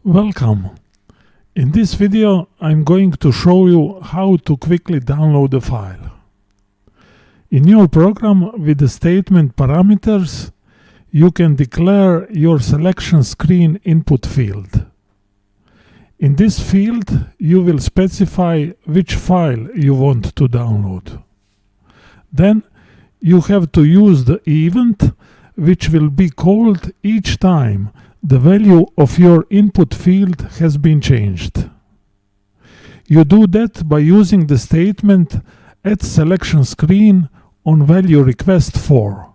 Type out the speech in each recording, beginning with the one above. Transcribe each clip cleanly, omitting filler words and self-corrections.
Welcome! In this video I'm going to show you how to quickly download a file. In your program with the statement parameters, you can declare your selection screen input field. In this field you will specify which file you want to download. Then you have to use the event which will be called each time the value of your input field has been changed. You do that by using the statement add selection screen on value request 4.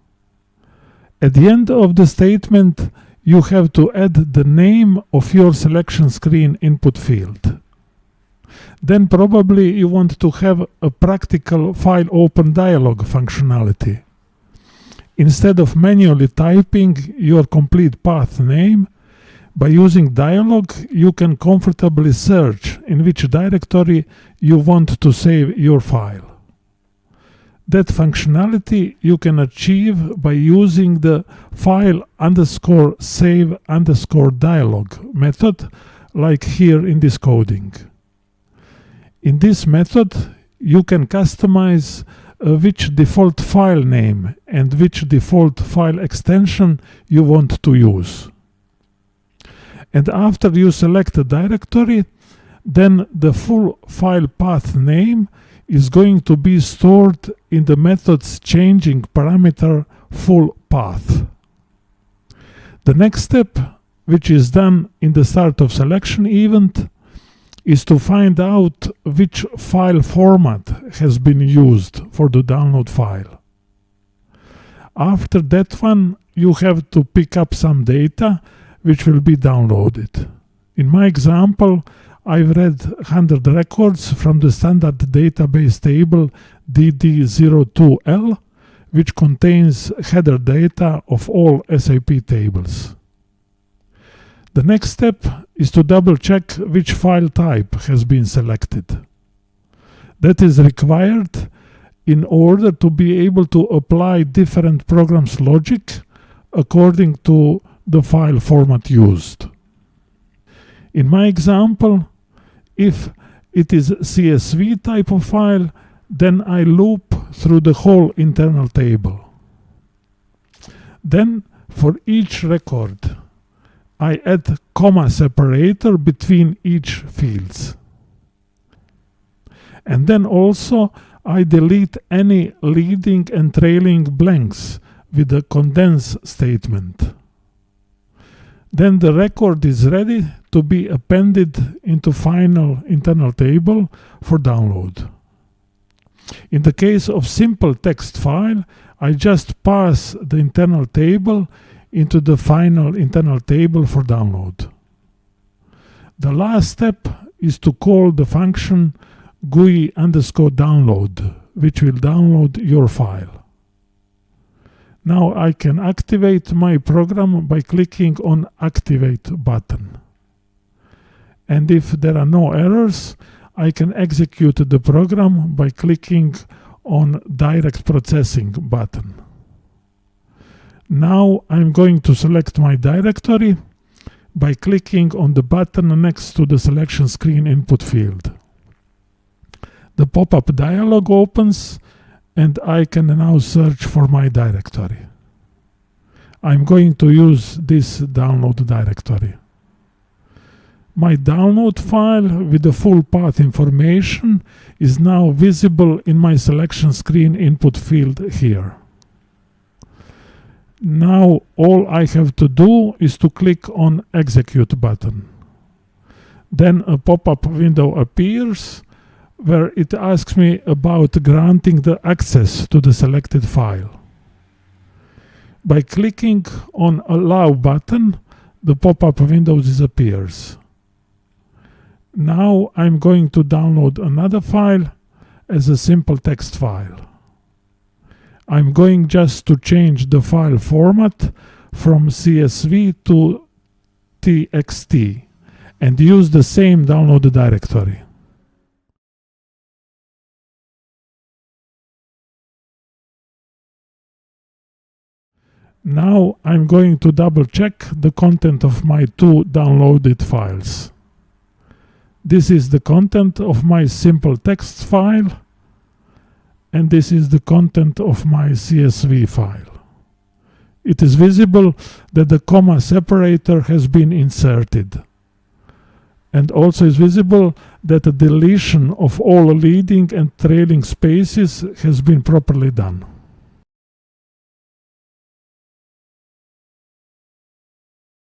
At the end of the statement, you have to add the name of your selection screen input field. Then probably you want to have a practical file open dialog functionality. Instead of manually typing your complete path name, by using dialog you can comfortably search in which directory you want to save your file. That functionality you can achieve by using the file_save_dialog method, like here in this coding. In this method you can customize which default file name and which default file extension you want to use. And after you select a directory, then the full file path name is going to be stored in the method's changing parameter full path. The next step, which is done in the start of selection event, is to find out which file format has been used for the download file. After that one, you have to pick up some data which will be downloaded. In my example, I've read 100 records from the standard database table DD02L, which contains header data of all SAP tables. The next step is to double check which file type has been selected. That is required in order to be able to apply different programs' logic according to the file format used. In my example, if it is CSV type of file, then I loop through the whole internal table. Then for each record, I add comma separator between each fields. And then also I delete any leading and trailing blanks with a condense statement. Then the record is ready to be appended into final internal table for download. In the case of simple text file, I just pass the internal table into the final internal table for download. The last step is to call the function GUI_download, which will download your file. Now I can activate my program by clicking on Activate button. And if there are no errors, I can execute the program by clicking on Direct Processing button. Now I'm going to select my directory by clicking on the button next to the selection screen input field. The pop-up dialog opens and I can now search for my directory. I'm going to use this download directory. My download file with the full path information is now visible in my selection screen input field here. Now all I have to do is to click on Execute button. Then a pop-up window appears where it asks me about granting the access to the selected file. By clicking on Allow button, the pop-up window disappears. Now I'm going to download another file as a simple text file. I'm going just to change the file format from CSV to TXT and use the same download directory. Now I'm going to double check the content of my two downloaded files. This is the content of my simple text file, and this is the content of my CSV file. It is visible that the comma separator has been inserted. And also is visible that the deletion of all leading and trailing spaces has been properly done.